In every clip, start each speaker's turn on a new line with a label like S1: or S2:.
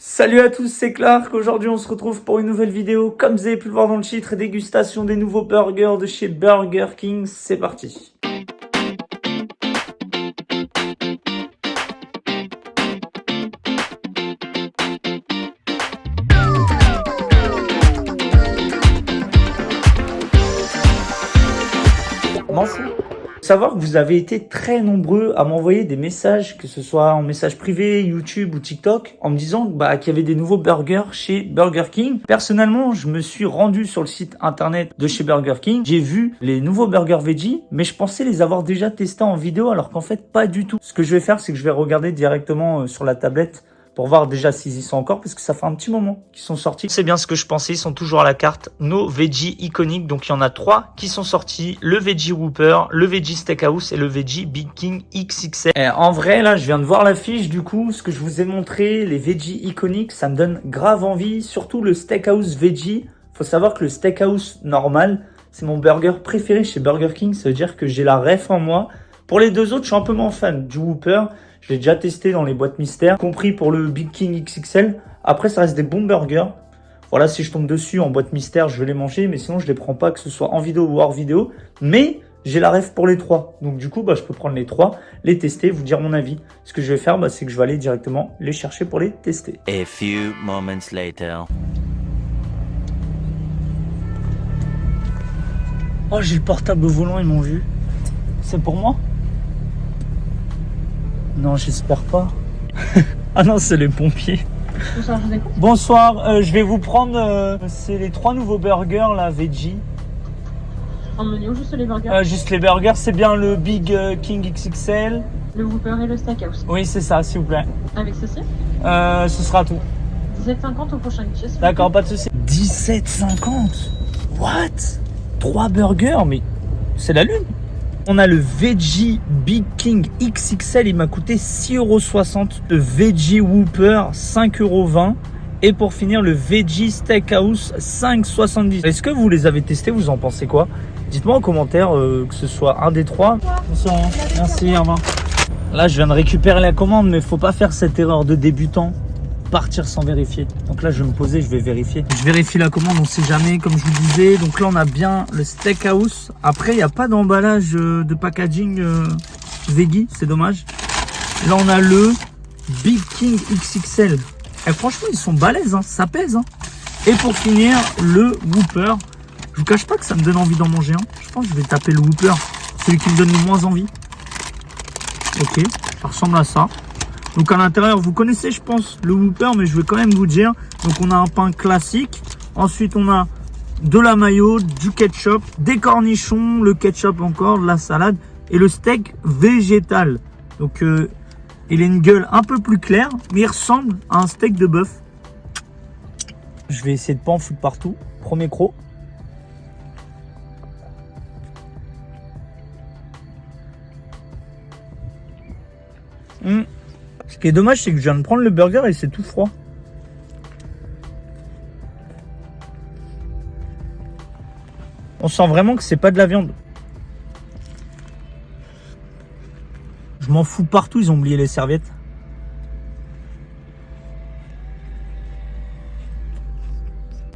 S1: Salut à tous, c'est Clark. Aujourd'hui, on se retrouve pour une nouvelle vidéo. Comme vous avez pu le voir dans le titre, dégustation des nouveaux burgers de chez Burger King. C'est parti. M'en fous. Savoir que vous avez été très nombreux à m'envoyer des messages, que ce soit en message privé, YouTube ou TikTok, en me disant qu'il y avait des nouveaux burgers chez Burger King. Personnellement, je me suis rendu sur le site internet de chez Burger King. J'ai vu les nouveaux burgers veggie, mais je pensais les avoir déjà testés en vidéo, alors qu'en fait, pas du tout. Ce que je vais faire, c'est que je vais regarder directement sur la tablette pour voir déjà s'ils y sont encore, parce que ça fait un petit moment qu'ils sont sortis. C'est bien ce que je pensais, ils sont toujours à la carte. Nos veggie iconiques, donc il y en a 3 qui sont sortis. Le veggie Whopper, le veggie Steakhouse et le veggie Big King XXL. Et en vrai, là, je viens de voir l'affiche, du coup, ce que je vous ai montré, les veggie iconiques, ça me donne grave envie. Surtout le Steakhouse veggie. Faut savoir que le Steakhouse normal, c'est mon burger préféré chez Burger King. Ça veut dire que j'ai la ref en moi. Pour les deux autres, je suis un peu moins fan. Du Whopper, je l'ai déjà testé dans les boîtes mystères, compris pour le Big King XXL. Après, ça reste des bons burgers. Voilà, si je tombe dessus en boîte mystère, je vais les manger, mais sinon, je les prends pas, que ce soit en vidéo ou hors vidéo. Mais j'ai la ref pour les 3. Donc, du coup, je peux prendre les 3, les tester, vous dire mon avis. Ce que je vais faire, c'est que je vais aller directement les chercher pour les tester.
S2: A few moments later.
S1: Oh, j'ai le portable au volant, ils m'ont vu. C'est pour moi ? Non, j'espère pas. Ah non, c'est les pompiers.
S3: Bonsoir, je vous écoute.
S1: Bonsoir, je vais vous prendre, c'est les 3 nouveaux burgers, là, veggie.
S3: En menu ou juste les burgers
S1: Juste les burgers, c'est bien le Big King XXL.
S3: Le Whopper et le Steakhouse.
S1: Oui, c'est ça, s'il vous plaît.
S3: Avec ceci
S1: Ce sera tout.
S3: 17,50 au prochain guichet. s'il vous
S1: D'accord,
S3: plaît.
S1: pas de souci. 17,50. What? 3 burgers, mais c'est la lune. On a le Veggie Big King XXL, il m'a coûté 6,60 €. Le Veggie Whopper, 5,20 €. Et pour finir, le Veggie Steakhouse, 5,70 €. Est-ce que vous les avez testés? Vous en pensez quoi? Dites-moi en commentaire que ce soit un des 3. Bonsoir, merci, au revoir. Là, je viens de récupérer la commande, mais faut pas faire cette erreur de débutant. Partir sans vérifier. Donc là, je vais me poser, je vais vérifier. Je vérifie la commande, on sait jamais, comme je vous disais. Donc là, on a bien le Steakhouse. Après, il n'y a pas d'emballage de packaging veggie, c'est dommage. Là, on a le Big King XXL. Et franchement, ils sont balèzes, hein, ça pèse. Hein. Et pour finir, le Whopper. Je vous cache pas que ça me donne envie d'en manger un. Je pense que je vais taper le Whopper, celui qui me donne le moins envie. Ok, ça ressemble à ça. Donc à l'intérieur, vous connaissez, je pense, le Whopper, mais je vais quand même vous dire. Donc on a un pain classique. Ensuite, on a de la mayo, du ketchup, des cornichons, le ketchup encore, de la salade et le steak végétal. Donc il a une gueule un peu plus claire, mais il ressemble à un steak de bœuf. Je vais essayer de pas en foutre partout. Premier croc. Ce qui est dommage, c'est que je viens de prendre le burger et c'est tout froid. On sent vraiment que c'est pas de la viande. Je m'en fous partout, ils ont oublié les serviettes.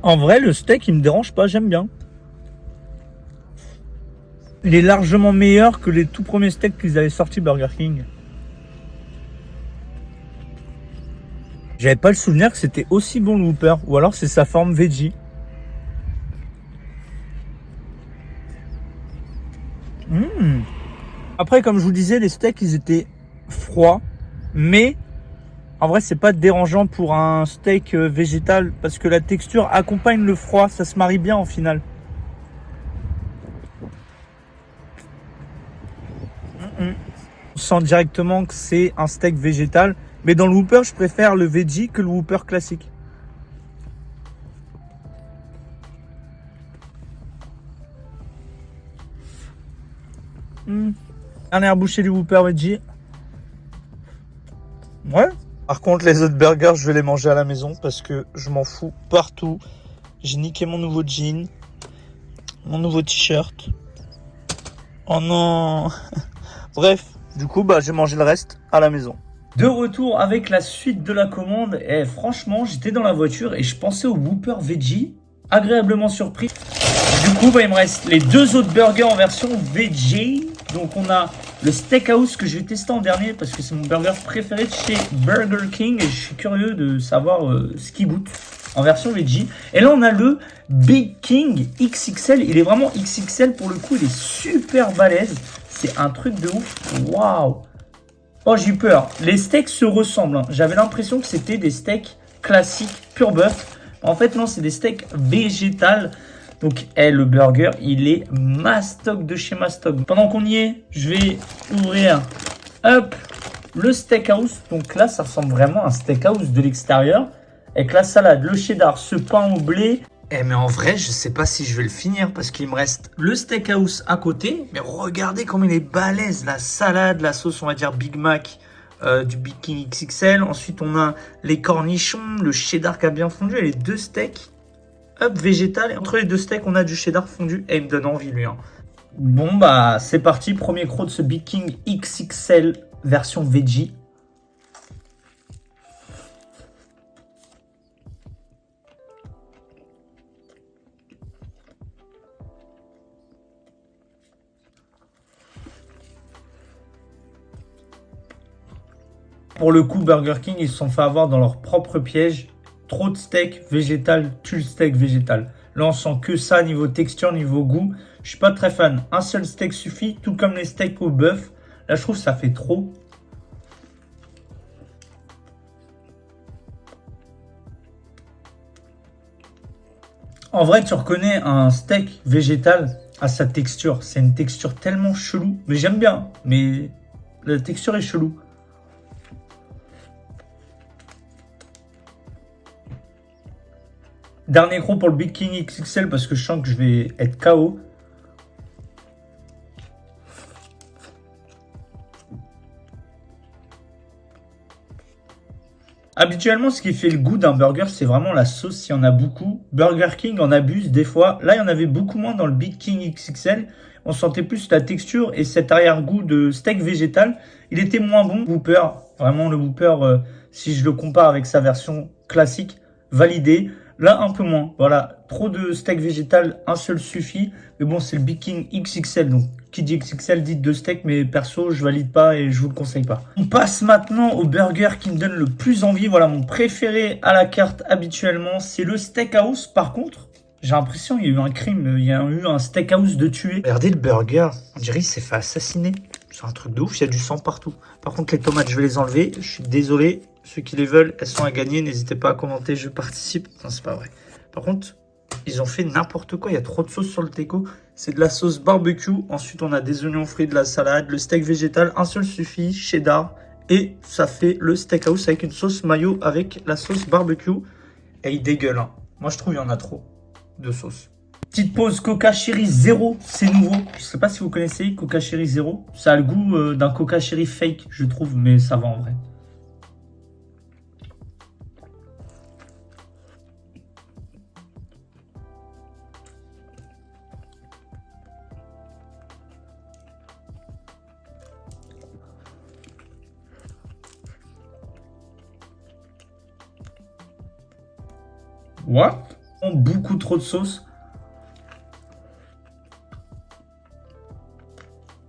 S1: En vrai, le steak, il me dérange pas, j'aime bien. Il est largement meilleur que les tout premiers steaks qu'ils avaient sortis Burger King. J'avais pas le souvenir que c'était aussi bon le Whopper, ou alors c'est sa forme veggie. Après, comme je vous disais, les steaks ils étaient froids, mais en vrai c'est pas dérangeant pour un steak végétal parce que la texture accompagne le froid, ça se marie bien en final. On sent directement que c'est un steak végétal. Mais dans le Whopper, je préfère le veggie que le Whopper classique. Dernière bouchée du Whopper veggie. Ouais. Par contre, les autres burgers, je vais les manger à la maison parce que je m'en fous partout. J'ai niqué mon nouveau jean, mon nouveau t-shirt. Oh non. Bref, du coup, j'ai mangé le reste à la maison. De retour avec la suite de la commande. Et franchement, j'étais dans la voiture et je pensais au Whopper Veggie. Agréablement surpris. Du coup, il me reste les deux autres burgers en version Veggie. Donc, on a le Steakhouse que je vais tester en dernier parce que c'est mon burger préféré de chez Burger King. Et je suis curieux de savoir ce qu'il goûte en version Veggie. Et là, on a le Big King XXL. Il est vraiment XXL pour le coup. Il est super balèze. C'est un truc de ouf. Waouh! Oh, j'ai eu peur. Les steaks se ressemblent. J'avais l'impression que c'était des steaks classiques, pur bœuf. En fait, non, c'est des steaks végétales. Donc, le burger, il est mastoc de chez Mastoc. Pendant qu'on y est, je vais ouvrir, hop, le steakhouse. Donc là, ça ressemble vraiment à un steakhouse de l'extérieur. Avec la salade, le cheddar, ce pain au blé. Mais en vrai, je sais pas si je vais le finir parce qu'il me reste le steakhouse à côté. Mais regardez comme il est balèze. La salade, la sauce, on va dire Big Mac du Big King XXL. Ensuite, on a les cornichons, le cheddar qui a bien fondu et les deux steaks. Hop, végétal. Et entre les deux steaks, on a du cheddar fondu. Et il me donne envie, lui. Bon, bah, c'est parti. Premier croc de ce Big King XXL version veggie. Pour le coup, Burger King, ils se sont fait avoir dans leur propre piège. Trop de steak végétal, tue le steak végétal. Là, on sent que ça, niveau texture, niveau goût. Je suis pas très fan. Un seul steak suffit, tout comme les steaks au bœuf. Là, je trouve que ça fait trop. En vrai, tu reconnais un steak végétal à sa texture. C'est une texture tellement chelou. Mais j'aime bien, mais la texture est chelou. Dernier croc pour le Big King XXL parce que je sens que je vais être KO. Habituellement, ce qui fait le goût d'un burger, c'est vraiment la sauce, s'il y en a beaucoup. Burger King en abuse des fois. Là, il y en avait beaucoup moins dans le Big King XXL. On sentait plus la texture et cet arrière-goût de steak végétal. Il était moins bon. Whopper, vraiment le Whopper, si je le compare avec sa version classique, validé. Là, un peu moins. Voilà, trop de steak végétal, un seul suffit. Mais bon, c'est le Big King XXL. Donc, qui dit XXL dit deux steaks. Mais perso, je valide pas et je vous le conseille pas. On passe maintenant au burger qui me donne le plus envie. Voilà, mon préféré à la carte habituellement, c'est le Steakhouse. Par contre, j'ai l'impression qu'il y a eu un crime. Il y a eu un Steakhouse de tuer. Regardez le burger. On dirait qu'il s'est fait assassiner. C'est un truc de ouf. Il y a du sang partout. Par contre, les tomates, je vais les enlever. Je suis désolé. Ceux qui les veulent, elles sont à gagner. N'hésitez pas à commenter, je participe. Non, c'est pas vrai. Par contre, ils ont fait n'importe quoi. Il y a trop de sauce sur le teco. C'est de la sauce barbecue. Ensuite, on a des oignons frits, de la salade, le steak végétal. Un seul suffit, cheddar. Et ça fait le steakhouse avec une sauce mayo avec la sauce barbecue. Et il dégueule. Hein. Moi, je trouve qu'il y en a trop de sauce. Petite pause Coca Cherry Zero. C'est nouveau. Je sais pas si vous connaissez Coca Cherry Zero. Ça a le goût d'un Coca Cherry fake, je trouve. Mais ça va en vrai. What? Beaucoup trop de sauce.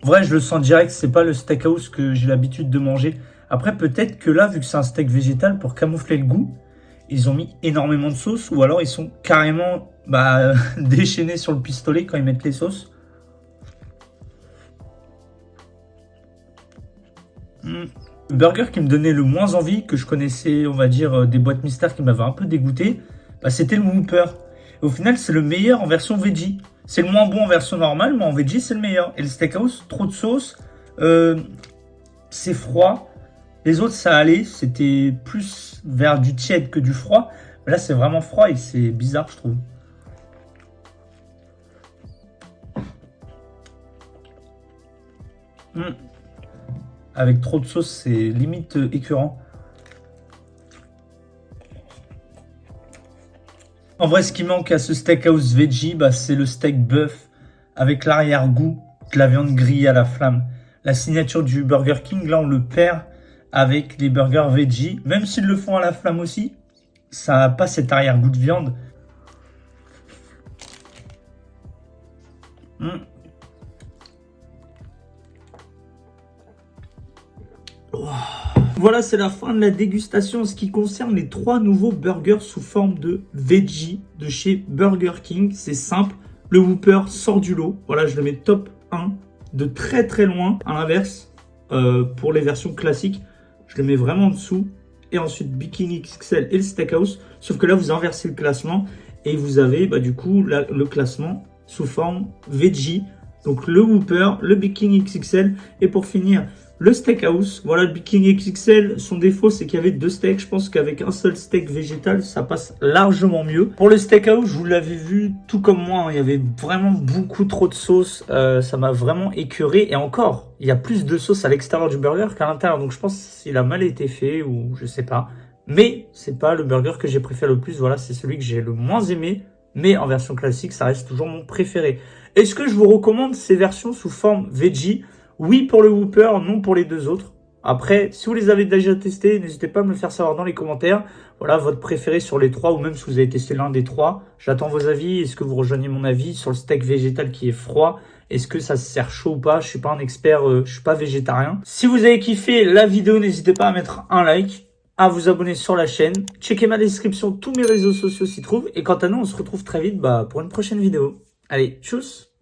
S1: En vrai, je le sens direct, c'est pas le steakhouse que j'ai l'habitude de manger. Après, peut-être que là, vu que c'est un steak végétal, pour camoufler le goût, ils ont mis énormément de sauce ou alors ils sont carrément déchaînés sur le pistolet quand ils mettent les sauces. Le burger qui me donnait le moins envie, que je connaissais, on va dire, des boîtes mystères qui m'avaient un peu dégoûté, c'était le Whopper. Et au final, c'est le meilleur en version veggie. C'est le moins bon en version normale, mais en veggie, c'est le meilleur. Et le Steakhouse, trop de sauce, c'est froid. Les autres, ça allait, c'était plus vers du tiède que du froid. Mais là, c'est vraiment froid et c'est bizarre, je trouve. Avec trop de sauce, c'est limite écœurant. En vrai, ce qui manque à ce Steakhouse Veggie, c'est le steak bœuf avec l'arrière-goût de la viande grillée à la flamme. La signature du Burger King, là, on le perd avec les burgers veggie. Même s'ils le font à la flamme aussi, ça n'a pas cet arrière-goût de viande. Voilà, c'est la fin de la dégustation en ce qui concerne les 3 nouveaux burgers sous forme de veggie de chez Burger King. C'est simple, le Whopper sort du lot. Voilà, je le mets top 1 de très très loin. À l'inverse, pour les versions classiques, je le mets vraiment en dessous. Et ensuite, Big King XXL et le Steakhouse. Sauf que là, vous inversez le classement et vous avez du coup le classement sous forme veggie. Donc le Whopper, le Big King XXL et pour finir, le Steakhouse. Voilà, le Big King XXL, son défaut, c'est qu'il y avait 2 steaks. Je pense qu'avec un seul steak végétal, ça passe largement mieux. Pour le Steakhouse, vous l'avez vu, tout comme moi, il y avait vraiment beaucoup trop de sauce. Ça m'a vraiment écœuré. Et encore, il y a plus de sauce à l'extérieur du burger qu'à l'intérieur. Donc je pense qu'il a mal été fait ou je sais pas. Mais c'est pas le burger que j'ai préféré le plus. Voilà, c'est celui que j'ai le moins aimé. Mais en version classique, ça reste toujours mon préféré. Est-ce que je vous recommande ces versions sous forme veggie ? Oui pour le Whopper, non pour les 2 autres. Après, si vous les avez déjà testés, n'hésitez pas à me le faire savoir dans les commentaires. Voilà, votre préféré sur les 3 ou même si vous avez testé l'un des 3. J'attends vos avis. Est-ce que vous rejoignez mon avis sur le steak végétal qui est froid? Est-ce que ça se sert chaud ou pas? Je suis pas un expert, je suis pas végétarien. Si vous avez kiffé la vidéo, n'hésitez pas à mettre un like, à vous abonner sur la chaîne. Checkez ma description, tous mes réseaux sociaux s'y trouvent. Et quant à nous, on se retrouve très vite pour une prochaine vidéo. Allez, tchuss!